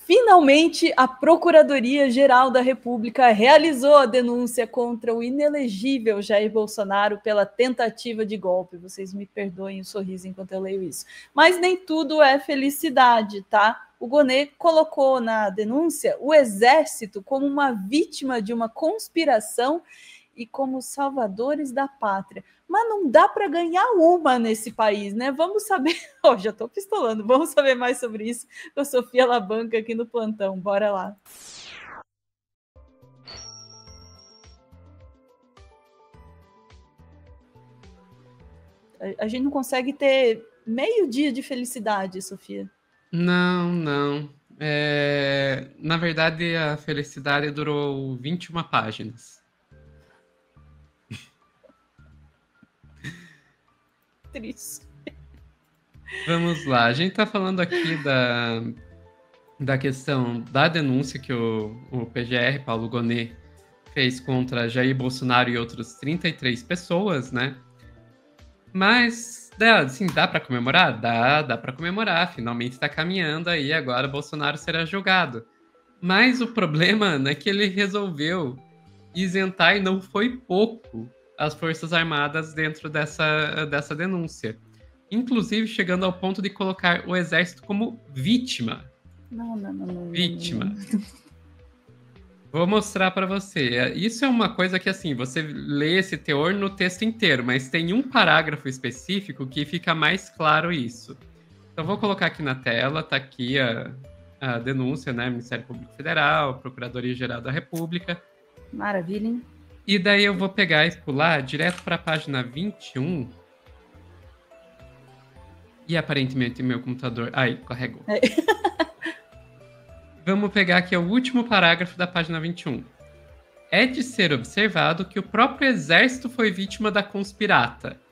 Finalmente, a Procuradoria-Geral da República realizou a denúncia contra o inelegível Jair Bolsonaro pela tentativa de golpe. Vocês me perdoem o sorriso enquanto eu leio isso. Mas nem tudo é felicidade, tá? O Gonê colocou na denúncia o Exército como uma vítima de uma conspiração e como salvadores da pátria. Mas não dá para ganhar uma nesse país, né? Vamos saber... Oh, já estou pistolando. Vamos saber mais sobre isso com a Sofia Labanca aqui no plantão. Bora lá. A gente não consegue ter meio dia de felicidade, Sofia. Não. Na verdade, a felicidade durou 21 páginas. Triste. Vamos lá, a gente está falando aqui da questão da denúncia que o PGR, Paulo Gonet, fez contra Jair Bolsonaro e outras 33 pessoas, né? Mas, assim, dá para comemorar? Dá para comemorar, finalmente está caminhando aí, agora Bolsonaro será julgado. Mas o problema é que ele resolveu isentar, e não foi pouco, as Forças Armadas dentro dessa denúncia. Inclusive chegando ao ponto de colocar o Exército como vítima. Não. Vítima. Vou mostrar para você. Isso é uma coisa que, assim, você lê esse teor no texto inteiro, mas tem um parágrafo específico que fica mais claro isso. Então, vou colocar aqui na tela, tá aqui a denúncia, né? Ministério Público Federal, Procuradoria-Geral da República. Maravilha, hein? E daí eu vou pegar e pular direto para a página 21. E aparentemente meu computador... Aí, carregou. Vamos pegar aqui o último parágrafo da página 21. É de ser observado que o próprio Exército foi vítima da conspirata.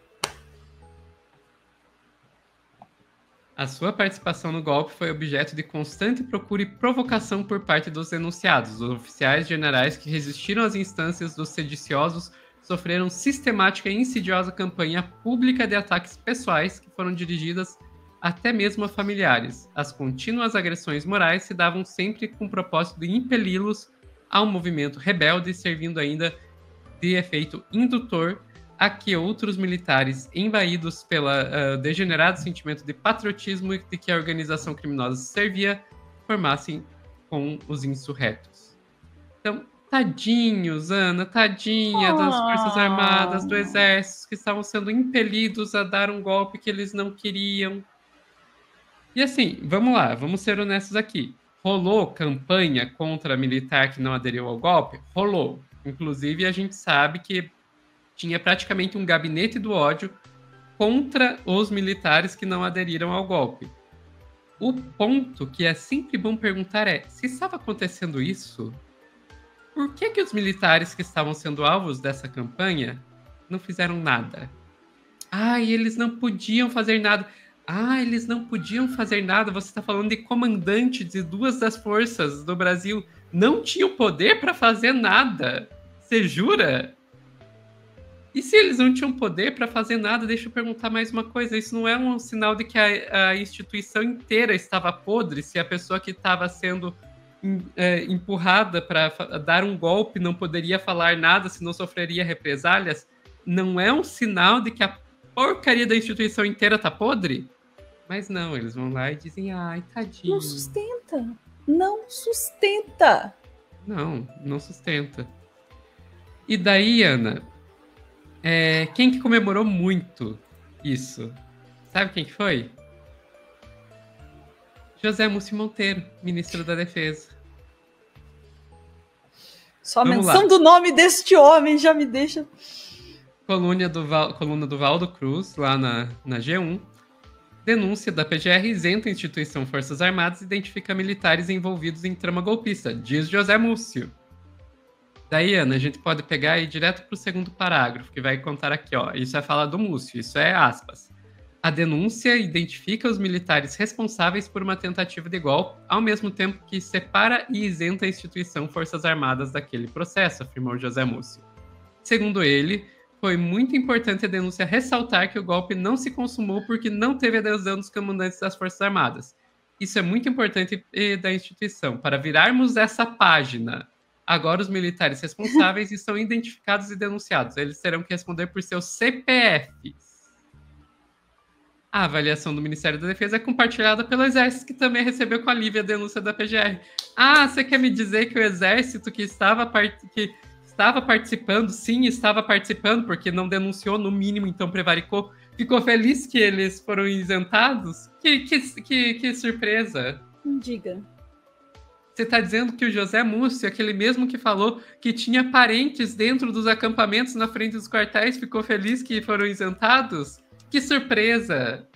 A sua participação no golpe foi objeto de constante procura e provocação por parte dos denunciados. Os oficiais generais que resistiram às instâncias dos sediciosos sofreram sistemática e insidiosa campanha pública de ataques pessoais que foram dirigidas até mesmo a familiares. As contínuas agressões morais se davam sempre com o propósito de impeli-los ao movimento rebelde, servindo ainda de efeito indutor a que outros militares, envaídos pela degenerado sentimento de patriotismo de que a organização criminosa servia, formassem com os insurretos. Então, tadinhos, Ana, tadinha das Forças Armadas, do Exército, que estavam sendo impelidos a dar um golpe que eles não queriam. E assim, vamos lá, vamos ser honestos aqui. Rolou campanha contra militar que não aderiu ao golpe? Rolou. Inclusive, a gente sabe que tinha praticamente um gabinete do ódio contra os militares que não aderiram ao golpe. O ponto que é sempre bom perguntar é, se estava acontecendo isso, por que os militares que estavam sendo alvos dessa campanha não fizeram nada? E eles não podiam fazer nada. Eles não podiam fazer nada. Você está falando de comandante de duas das forças do Brasil. Não tinham poder para fazer nada. Você jura? E se eles não tinham poder para fazer nada, deixa eu perguntar mais uma coisa. Isso não é um sinal de que a instituição inteira estava podre? Se a pessoa que estava sendo empurrada para dar um golpe não poderia falar nada, se não sofreria represálias? Não é um sinal de que a porcaria da instituição inteira tá podre? Mas não, eles vão lá e dizem, tadinho. Não sustenta. Não sustenta. Não sustenta. E daí, Ana, quem que comemorou muito isso? Sabe quem que foi? José Múcio Monteiro, ministro da Defesa. Só a menção do nome deste homem já me deixa... Coluna do Valdo Cruz, lá na G1. Denúncia da PGR isenta a instituição Forças Armadas e identifica militares envolvidos em trama golpista, diz José Múcio. Daí, Ana, a gente pode pegar e ir direto para o segundo parágrafo, que vai contar aqui, ó. Isso é falar do Múcio, isso é aspas. A denúncia identifica os militares responsáveis por uma tentativa de golpe, ao mesmo tempo que separa e isenta a instituição Forças Armadas daquele processo, afirmou José Múcio. Segundo ele, foi muito importante a denúncia ressaltar que o golpe não se consumou porque não teve adesão dos comandantes das Forças Armadas. Isso é muito importante da instituição. Para virarmos essa página, agora os militares responsáveis estão identificados e denunciados. Eles terão que responder por seus CPFs. A avaliação do Ministério da Defesa é compartilhada pelo Exército, que também recebeu com alívio a denúncia da PGR. Ah, você quer me dizer que o Exército que estava participando, sim, estava participando, porque não denunciou, no mínimo, então prevaricou, ficou feliz que eles foram isentados? Que surpresa! Diga. Você está dizendo que o José Múcio, aquele mesmo que falou que tinha parentes dentro dos acampamentos na frente dos quartéis, ficou feliz que foram isentados? Que surpresa!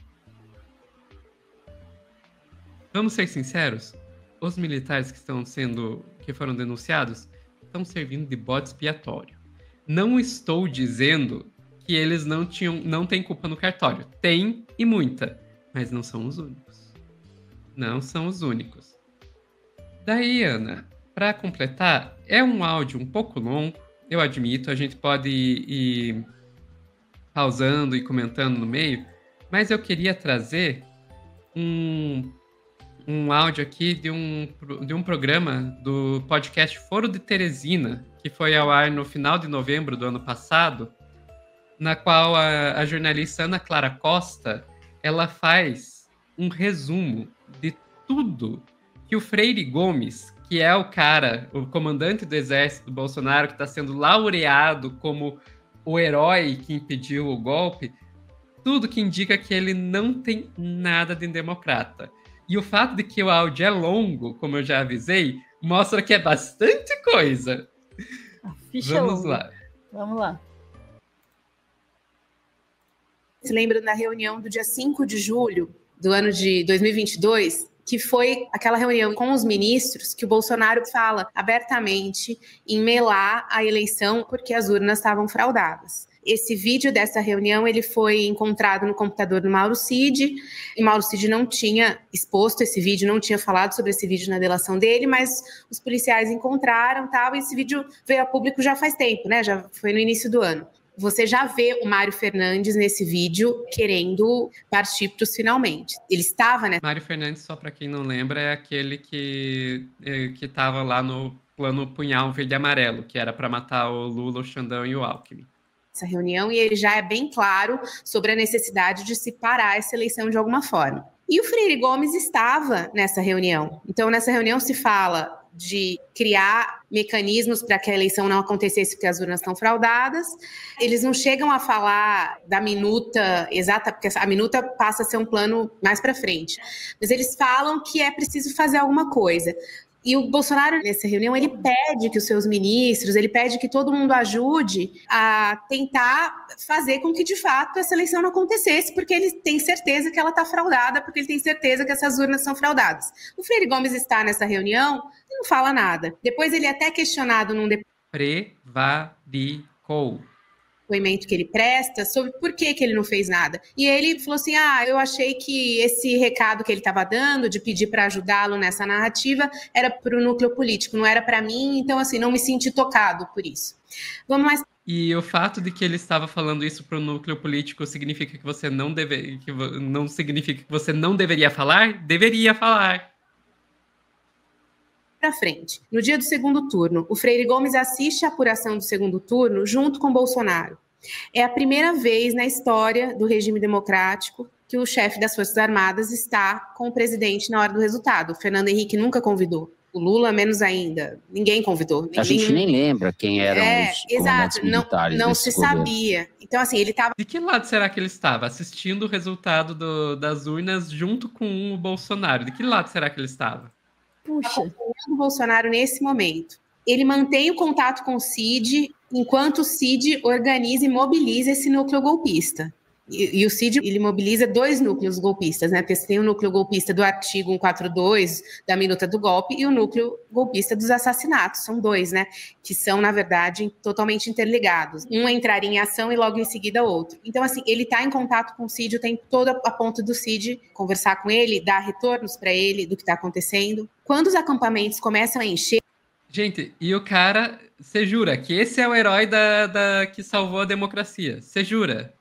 Vamos ser sinceros? Os militares que foram denunciados estão servindo de bode expiatório. Não estou dizendo que eles não têm culpa no cartório. Tem e muita, mas não são os únicos. Não são os únicos. Daí, Ana, para completar, é um áudio um pouco longo, eu admito, a gente pode ir pausando e comentando no meio, mas eu queria trazer um áudio aqui de um programa do podcast Foro de Teresina, que foi ao ar no final de novembro do ano passado, na qual a jornalista Ana Clara Costa, ela faz um resumo de tudo que o Freire Gomes, que é o comandante do exército do Bolsonaro, que está sendo laureado como o herói que impediu o golpe, tudo que indica que ele não tem nada de democrata. E o fato de que o áudio é longo, como eu já avisei, mostra que é bastante coisa. A ficha Vamos longa. lá. Vamos lá. Se lembra da reunião do dia 5 de julho do ano de 2022, que foi aquela reunião com os ministros que o Bolsonaro fala abertamente em melar a eleição porque as urnas estavam fraudadas. Esse vídeo dessa reunião ele foi encontrado no computador do Mauro Cid, e Mauro Cid não tinha exposto esse vídeo, não tinha falado sobre esse vídeo na delação dele, mas os policiais encontraram, tal, e esse vídeo veio a público já faz tempo, né? Já foi no início do ano. Você já vê o Mário Fernandes nesse vídeo querendo partir para os finalmente. Ele estava, né? Mário Fernandes, só para quem não lembra, é aquele que estava lá no plano Punhal Verde e Amarelo, que era para matar o Lula, o Xandão e o Alckmin. Essa reunião, e ele já é bem claro sobre a necessidade de se parar essa eleição de alguma forma. E o Freire Gomes estava nessa reunião. Então, nessa reunião se fala de criar mecanismos para que a eleição não acontecesse porque as urnas estão fraudadas. Eles não chegam a falar da minuta exata, porque a minuta passa a ser um plano mais para frente. Mas eles falam que é preciso fazer alguma coisa. E o Bolsonaro, nessa reunião, ele pede que os seus ministros, ele pede que todo mundo ajude a tentar fazer com que, de fato, essa eleição não acontecesse, porque ele tem certeza que ela está fraudada, porque ele tem certeza que essas urnas são fraudadas. O Freire Gomes está nessa reunião e não fala nada. Depois ele é até questionado num Prevaricou. Depoimento que ele presta sobre por que ele não fez nada. E ele falou assim, eu achei que esse recado que ele estava dando, de pedir para ajudá-lo nessa narrativa, era para o núcleo político, não era para mim, então assim, não me senti tocado por isso. Vamos mais. E o fato de que ele estava falando isso para o núcleo político significa que você não significa que você não deveria falar? Deveria falar. Para frente. No dia do segundo turno, o Freire Gomes assiste a apuração do segundo turno junto com Bolsonaro. É a primeira vez na história do regime democrático que o chefe das Forças Armadas está com o presidente na hora do resultado. O Fernando Henrique nunca convidou. O Lula, menos ainda. Ninguém convidou. A gente nem lembra quem eram os comandantes militares. Não se sabia. Então, assim, ele estava... De que lado será que ele estava? Assistindo o resultado das urnas junto com o Bolsonaro. De que lado será que ele estava? Puxa. O Bolsonaro nesse momento. Ele mantém o contato com o Cid enquanto o Cid organiza e mobiliza esse núcleo golpista. E o Cid, ele mobiliza dois núcleos golpistas, né? Porque você tem o núcleo golpista do artigo 142 da minuta do golpe e o núcleo golpista dos assassinatos. São dois, né? Que são, na verdade, totalmente interligados. Um entraria em ação e logo em seguida outro. Então, assim, ele está em contato com o Cid o tempo todo, a ponto do Cid conversar com ele, dar retornos para ele do que está acontecendo. Quando os acampamentos começam a encher... Gente, e o cara, você jura que esse é o herói que salvou a democracia? Você jura?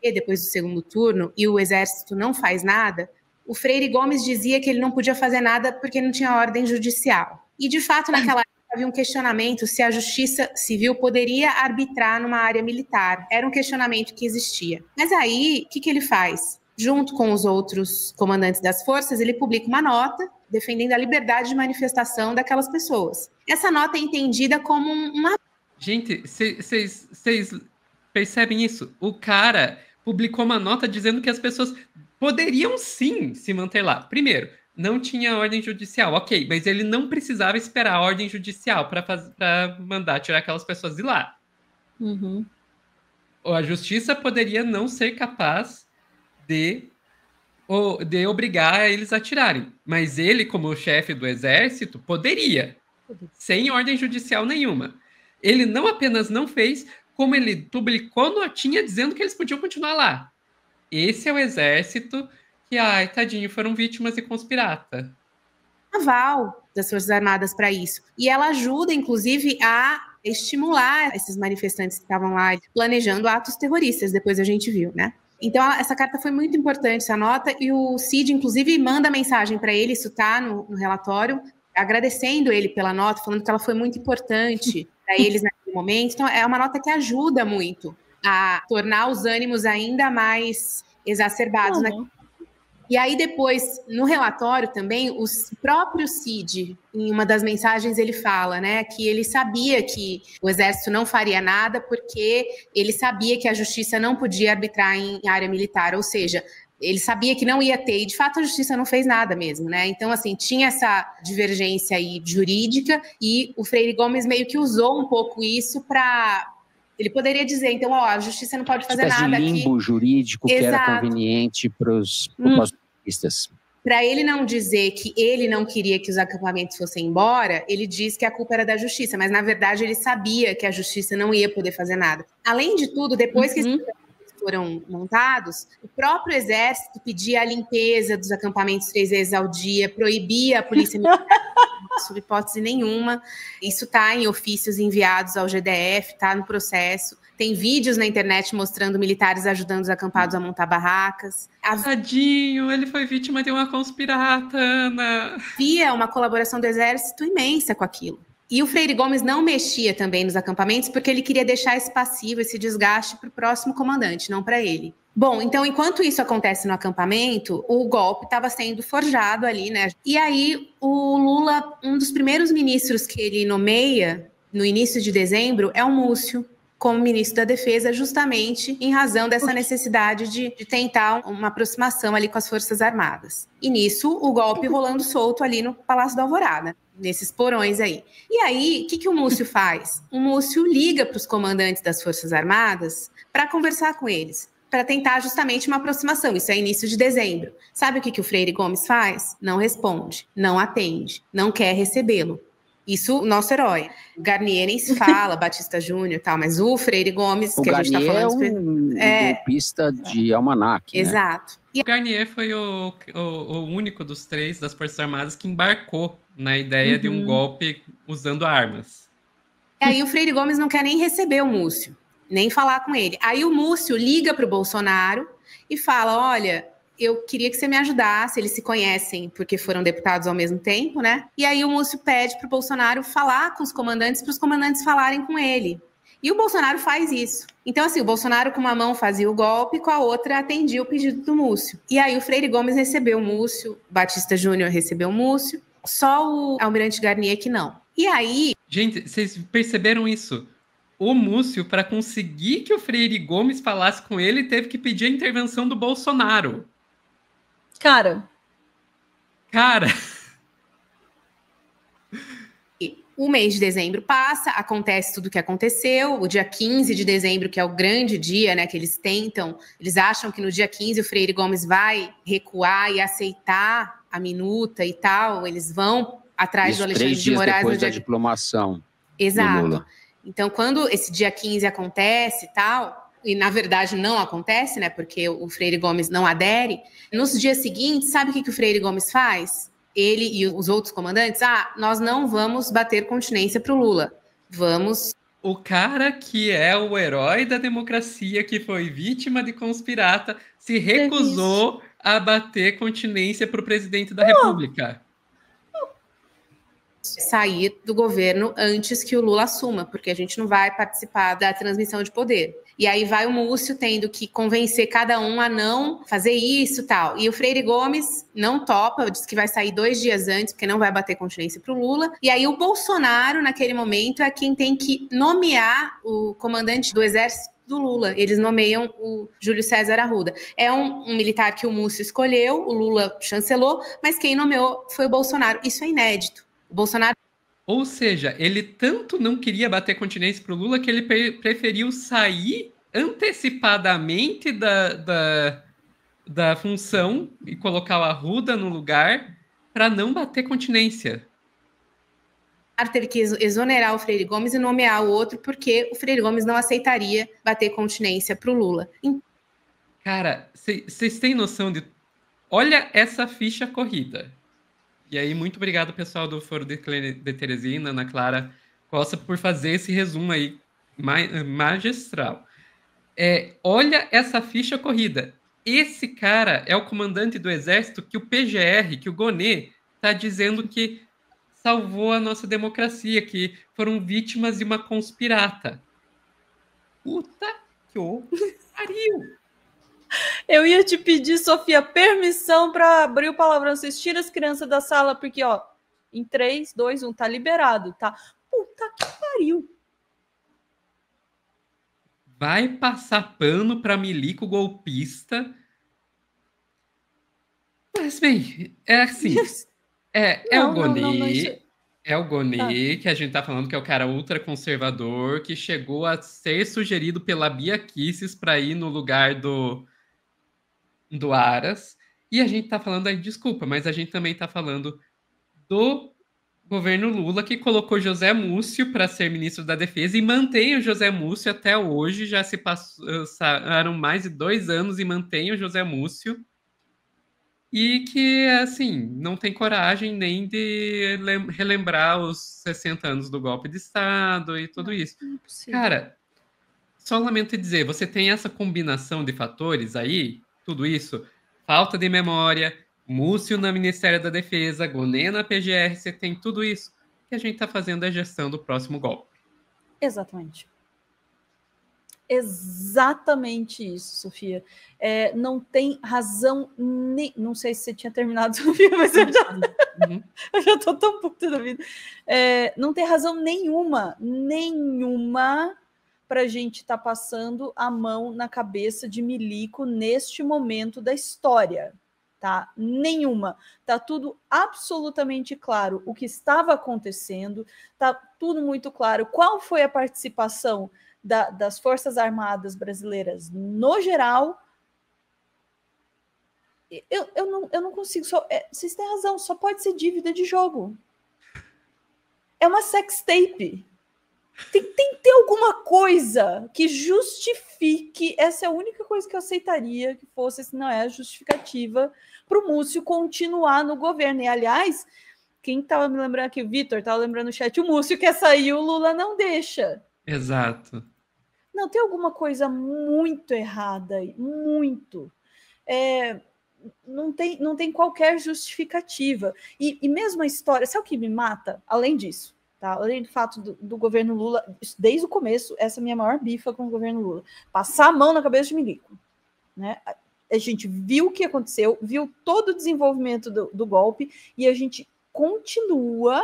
Depois do segundo turno, e o exército não faz nada, o Freire Gomes dizia que ele não podia fazer nada porque não tinha ordem judicial. E, de fato, naquela época havia um questionamento se a justiça civil poderia arbitrar numa área militar. Era um questionamento que existia. Mas aí, o que ele faz? Junto com os outros comandantes das forças, ele publica uma nota defendendo a liberdade de manifestação daquelas pessoas. Essa nota é entendida como uma... Gente, vocês percebem isso? O cara publicou uma nota dizendo que as pessoas poderiam sim se manter lá. Primeiro, não tinha ordem judicial, ok, mas ele não precisava esperar a ordem judicial para mandar tirar aquelas pessoas de lá. Uhum. A justiça poderia não ser capaz de obrigar eles a tirarem, mas ele, como chefe do exército, poderia, sem ordem judicial nenhuma. Ele não apenas não fez, como ele publicou notinha dizendo que eles podiam continuar lá. Esse é o exército que, ai, tadinho, foram vítimas de conspirata. Aval das Forças Armadas para isso. E ela ajuda, inclusive, a estimular esses manifestantes que estavam lá planejando atos terroristas, depois a gente viu, né? Então, essa carta foi muito importante, essa nota, e o Cid, inclusive, manda mensagem para ele, isso está no relatório, agradecendo ele pela nota, falando que ela foi muito importante para eles naquele momento. Então, é uma nota que ajuda muito a tornar os ânimos ainda mais exacerbados. E aí depois, no relatório também, o próprio Cid, em uma das mensagens, ele fala, né, que ele sabia que o exército não faria nada porque ele sabia que a justiça não podia arbitrar em área militar, ou seja, ele sabia que não ia ter, e de fato a justiça não fez nada mesmo, né? Então, assim, tinha essa divergência aí jurídica e o Freire Gomes meio que usou um pouco isso para... Ele poderia dizer, então, ó, a justiça não pode fazer nada aqui. Limbo jurídico. Exato. Que era conveniente para os golpistas. Para ele não dizer que ele não queria que os acampamentos fossem embora, ele diz que a culpa era da justiça, mas na verdade ele sabia que a justiça não ia poder fazer nada. Além de tudo, depois que esses acampamentos foram montados, o próprio exército pedia a limpeza dos acampamentos 3 vezes ao dia, proibia a polícia militar sob hipótese nenhuma. Isso está em ofícios enviados ao GDF, está no processo. Tem vídeos na internet mostrando militares ajudando os acampados a montar barracas. Tadinho, ele foi vítima de uma conspirata, Ana. Havia uma colaboração do exército imensa com aquilo. E o Freire Gomes não mexia também nos acampamentos porque ele queria deixar esse passivo, esse desgaste para o próximo comandante, não para ele. Bom, então, enquanto isso acontece no acampamento, o golpe estava sendo forjado ali, né? E aí, o Lula, um dos primeiros ministros que ele nomeia, no início de dezembro, é o Múcio, como ministro da Defesa, justamente em razão dessa necessidade de tentar uma aproximação ali com as Forças Armadas. E nisso, o golpe rolando solto ali no Palácio da Alvorada, nesses porões aí. E aí, o que o Múcio faz? O Múcio liga para os comandantes das Forças Armadas para conversar com eles, para tentar justamente uma aproximação. Isso é início de dezembro. Sabe o que o Freire Gomes faz? Não responde, não atende, não quer recebê-lo. Isso, o nosso herói. Garnier nem se fala, Batista Júnior e tal, mas o Freire Gomes, o que Garnier a gente está falando... um golpista de almanaque, né? Exato. O Garnier foi o único dos 3 das Forças Armadas que embarcou na ideia de um golpe usando armas. E aí o Freire Gomes não quer nem receber o Múcio, nem falar com ele. Aí o Múcio liga para o Bolsonaro e fala, olha... eu queria que você me ajudasse, eles se conhecem porque foram deputados ao mesmo tempo, né? E aí o Múcio pede para o Bolsonaro falar com os comandantes, para os comandantes falarem com ele. E o Bolsonaro faz isso. Então, assim, o Bolsonaro com uma mão fazia o golpe, com a outra atendia o pedido do Múcio. E aí o Freire Gomes recebeu o Múcio, Batista Júnior recebeu o Múcio, só o Almirante Garnier que não. E aí... Gente, vocês perceberam isso? O Múcio, para conseguir que o Freire Gomes falasse com ele, teve que pedir a intervenção do Bolsonaro. Cara. O mês de dezembro passa, acontece tudo o que aconteceu. O dia 15 de dezembro, que é o grande dia, né, que eles acham que no dia 15 o Freire Gomes vai recuar e aceitar a minuta e tal. Eles vão atrás do Alexandre de Moraes. Depois da diplomação. Exato. Do Lula. Então, quando esse dia 15 acontece e tal, e na verdade não acontece, né, porque o Freire Gomes não adere, nos dias seguintes, sabe o que o Freire Gomes faz? Ele e os outros comandantes, nós não vamos bater continência para o Lula, vamos... O cara que é o herói da democracia, que foi vítima de conspirata, se recusou a bater continência para o presidente da República. Sair do governo antes que o Lula assuma, porque a gente não vai participar da transmissão de poder. E aí vai o Múcio tendo que convencer cada um a não fazer isso e tal. E o Freire Gomes não topa, diz que vai sair 2 dias antes, porque não vai bater continência para o Lula. E aí o Bolsonaro, naquele momento, é quem tem que nomear o comandante do exército do Lula. Eles nomeiam o Júlio César Arruda. É um militar que o Múcio escolheu, o Lula chancelou, mas quem nomeou foi o Bolsonaro. Isso é inédito. O Bolsonaro... Ou seja, ele tanto não queria bater continência para o Lula que ele preferiu sair antecipadamente da função e colocar o Arruda no lugar para não bater continência. Teve que exonerar o Freire Gomes e nomear o outro porque o Freire Gomes não aceitaria bater continência para o Lula. Cara, vocês têm noção de... Olha essa ficha corrida. E aí, muito obrigado, pessoal do Foro de Teresina, Ana Clara Costa, por fazer esse resumo aí magistral. Olha essa ficha corrida. Esse cara é o comandante do exército que o PGR, que o Gonê, está dizendo que salvou a nossa democracia, que foram vítimas de uma conspirata. Puta que pariu! Eu ia te pedir, Sofia, permissão para abrir o palavrão. Vocês tiram as crianças da sala, porque, ó, em 3, 2, 1, tá liberado, tá? Puta que pariu. Vai passar pano para milico golpista. Mas, bem, é assim. O Gonê. É o Gonê, que a gente tá falando que é o cara ultraconservador, que chegou a ser sugerido pela Bia Kicis para ir no lugar do Aras, e a gente tá falando aí, desculpa, mas a gente também tá falando do governo Lula, que colocou José Múcio para ser ministro da Defesa e mantém o José Múcio até hoje, já se passaram mais de 2 anos e mantém o José Múcio, e que, assim, não tem coragem nem de relembrar os 60 anos do golpe de Estado e tudo isso. Cara, só lamento dizer, você tem essa combinação de fatores aí, tudo isso, falta de memória, Múcio no Ministério da Defesa, Gonê na PGR, você tem tudo isso. O que a gente está fazendo é a gestão do próximo golpe. Exatamente. Exatamente isso, Sofia. Não tem razão nem... Não sei se você tinha terminado, Sofia, mas eu já estou tão puta da vida. Não tem razão nenhuma para a gente estar passando a mão na cabeça de milico neste momento da história, tá? Nenhuma. Tá tudo absolutamente claro o que estava acontecendo, tá tudo muito claro. Qual foi a participação das Forças Armadas brasileiras no geral? Eu não consigo. Vocês têm razão, só pode ser dívida de jogo. É uma sextape. Tem que ter alguma coisa que justifique. Essa é a única coisa que eu aceitaria que fosse, se não é a justificativa para o Múcio continuar no governo. E, aliás, quem estava me lembrando aqui, o Vitor estava lembrando no chat, o Múcio quer sair, o Lula não deixa. Exato. Não, tem alguma coisa muito errada aí, muito. Não tem qualquer justificativa. E mesmo a história, sabe o que me mata? Além disso, tá? Além do fato do governo Lula, desde o começo, essa é a minha maior bifa com o governo Lula. Passar a mão na cabeça de milico. Né? A gente viu o que aconteceu, viu todo o desenvolvimento do golpe, e a gente continua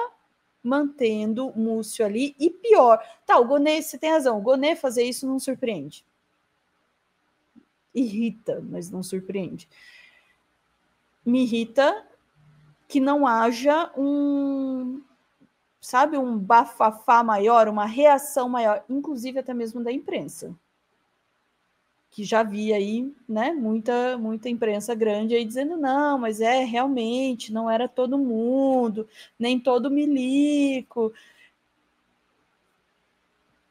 mantendo o Múcio ali, e pior, tá, o Gonê, você tem razão, o Gonê fazer isso não surpreende. Irrita, mas não surpreende. Me irrita que não haja um bafafá maior, uma reação maior, inclusive até mesmo da imprensa. Que já vi aí, né, muita imprensa grande aí dizendo, não, mas realmente, não era todo mundo, nem todo milico.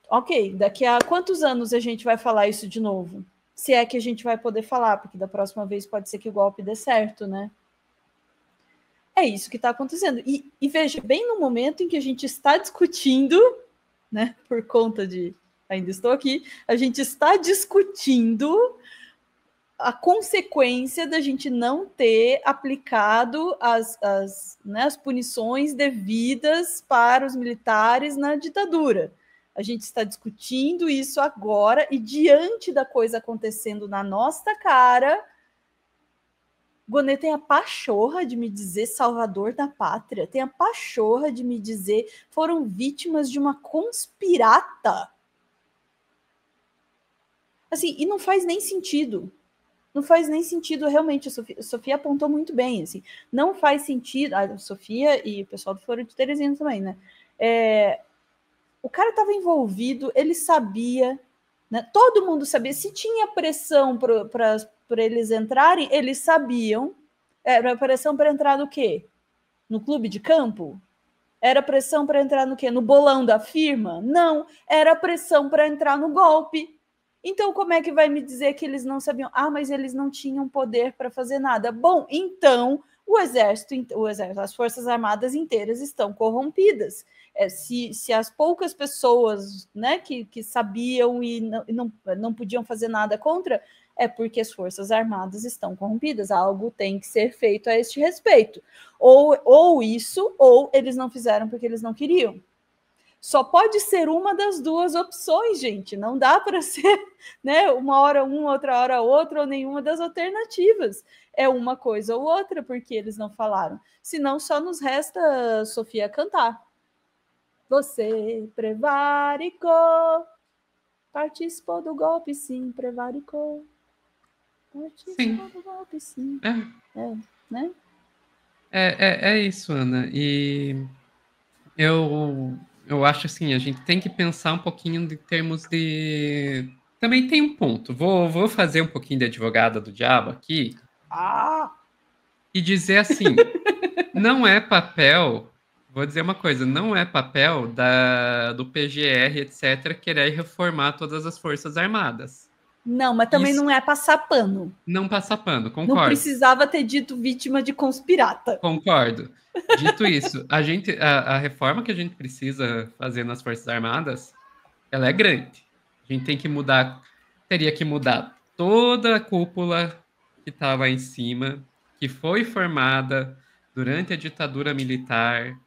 Ok, daqui a quantos anos a gente vai falar isso de novo? Se é que a gente vai poder falar, porque da próxima vez pode ser que o golpe dê certo, né? É isso que está acontecendo. E veja, bem no momento em que a gente está discutindo, né, por conta de... Ainda estou aqui, a gente está discutindo a consequência da gente não ter aplicado as punições devidas para os militares na ditadura. A gente está discutindo isso agora e, diante da coisa acontecendo na nossa cara, Gonê tem a pachorra de me dizer salvador da pátria, tem a pachorra de me dizer foram vítimas de uma conspirata. Assim, e não faz nem sentido. Não faz nem sentido, realmente. A Sofia apontou muito bem, assim. Não faz sentido. A Sofia e o pessoal do Foro de Teresina também, né? O cara estava envolvido, ele sabia, né? Todo mundo sabia. Se tinha pressão para eles entrarem, eles sabiam. Era pressão para entrar no quê? No clube de campo? Era pressão para entrar no quê? No bolão da firma? Não, era pressão para entrar no golpe. Então, como é que vai me dizer que eles não sabiam? Ah, mas eles não tinham poder para fazer nada. Bom, então o exército, as Forças Armadas inteiras estão corrompidas. Se as poucas pessoas, né, que sabiam e não podiam fazer nada contra, é porque as Forças Armadas estão corrompidas. Algo tem que ser feito a este respeito. Ou isso, ou eles não fizeram porque eles não queriam. Só pode ser uma das duas opções, gente. Não dá para ser, né, uma hora uma, outra hora outra, ou nenhuma das alternativas. É uma coisa ou outra, porque eles não falaram. Senão só nos resta, Sofia, cantar. Você prevaricou, participou do golpe, sim, prevaricou. Participou do golpe, sim. Né? É isso, Ana. E eu acho assim, a gente tem que pensar um pouquinho em termos de... Também tem um ponto. Vou fazer um pouquinho de advogada do diabo aqui. E dizer assim, não é papel... Vou dizer uma coisa, não é papel do PGR, etc., querer reformar todas as Forças Armadas. Não, mas também não é passar pano. Não passar pano, concordo. Não precisava ter dito vítima de conspirata. Concordo. Dito isso, a reforma que a gente precisa fazer nas Forças Armadas, ela é grande. A gente tem que teria que mudar toda a cúpula que estava em cima, que foi formada durante a ditadura militar.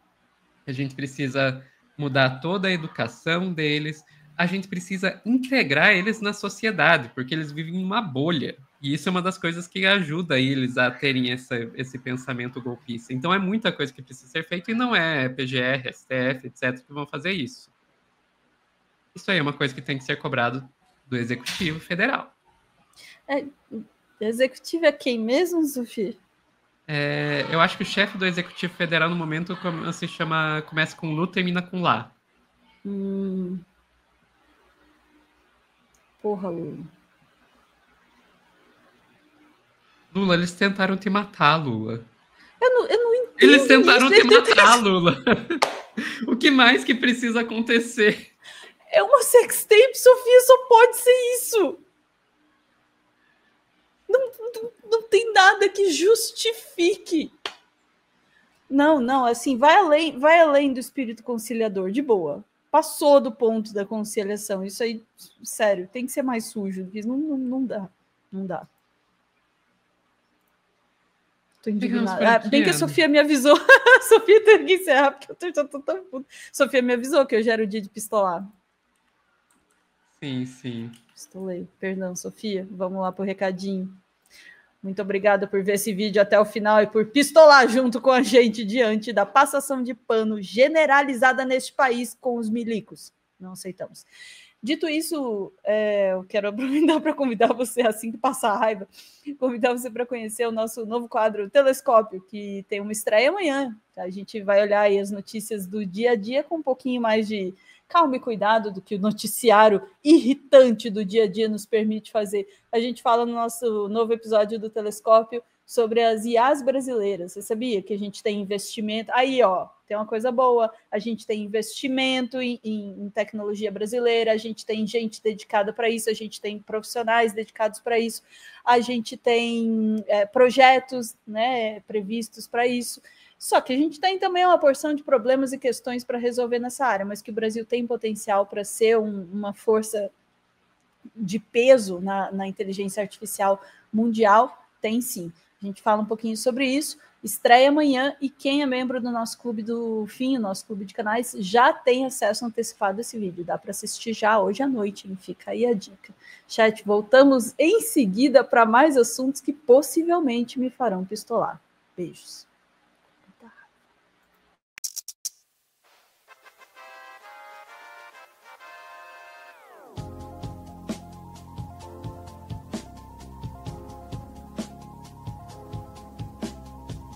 A gente precisa mudar toda a educação deles. A gente precisa integrar eles na sociedade, porque eles vivem em uma bolha. E isso é uma das coisas que ajuda eles a terem esse pensamento golpista. Então é muita coisa que precisa ser feita e não é PGR, STF, etc., que vão fazer isso. Isso aí é uma coisa que tem que ser cobrado do Executivo Federal. Executivo é quem mesmo, Sofia? Eu acho que o chefe do Executivo Federal, no momento, começa com Lu, termina com Lá. Porra, Lula. Lula, eles tentaram te matar, Lula. Eu não entendo. Eles tentaram te matar, Lula. O que mais que precisa acontecer? É uma sextape, Sofia, só pode ser isso. Não tem nada que justifique. Não, assim, vai além do espírito conciliador, de boa. Passou do ponto da conciliação. Isso aí, sério, tem que ser mais sujo. Não dá. Tô indignada. Bem que a Sofia me avisou. A Sofia teve que encerrar, porque eu tô tão puta. Sofia me avisou que hoje era o dia de pistolar. Sim. Pistolei. Perdão, Sofia. Vamos lá pro recadinho. Muito obrigada por ver esse vídeo até o final e por pistolar junto com a gente diante da passação de pano generalizada neste país com os milicos. Não aceitamos. Dito isso, eu quero aproveitar para convidar você, assim que passar a raiva, convidar você para conhecer o nosso novo quadro Telescópio, que tem uma estreia amanhã. A gente vai olhar aí as notícias do dia a dia com um pouquinho mais de calma e cuidado do que o noticiário irritante do dia a dia nos permite fazer. A gente fala no nosso novo episódio do Telescópio sobre as IAs brasileiras. Você sabia que a gente tem investimento? Aí, ó, tem uma coisa boa. A gente tem investimento em tecnologia brasileira, a gente tem gente dedicada para isso, a gente tem profissionais dedicados para isso, a gente tem projetos, né, previstos para isso. Só que a gente tem também uma porção de problemas e questões para resolver nessa área, mas que o Brasil tem potencial para ser uma força de peso na inteligência artificial mundial? Tem sim. A gente fala um pouquinho sobre isso. Estreia amanhã, e quem é membro do nosso clube do FIM, o nosso clube de canais, já tem acesso antecipado a esse vídeo. Dá para assistir já hoje à noite, hein? Fica aí a dica. Chat, voltamos em seguida para mais assuntos que possivelmente me farão pistolar. Beijos.